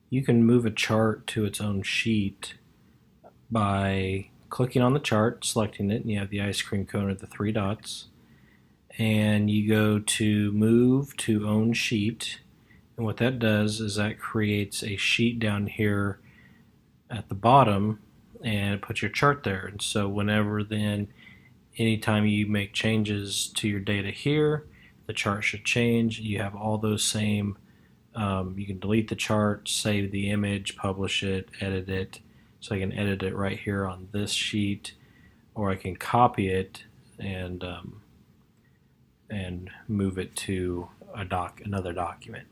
You can move a chart to its own sheet by clicking on the chart, selecting it, and you have the ice cream cone with the three dots. And you go to Move to Own Sheet. And what that does is that creates a sheet down here at the bottom and it puts your chart there. And so whenever then, anytime you make changes to your data here, the chart should change. You have all those same, you can delete the chart, save the image, publish it, edit it. So I can edit it right here on this sheet, or I can copy it and move it to another document.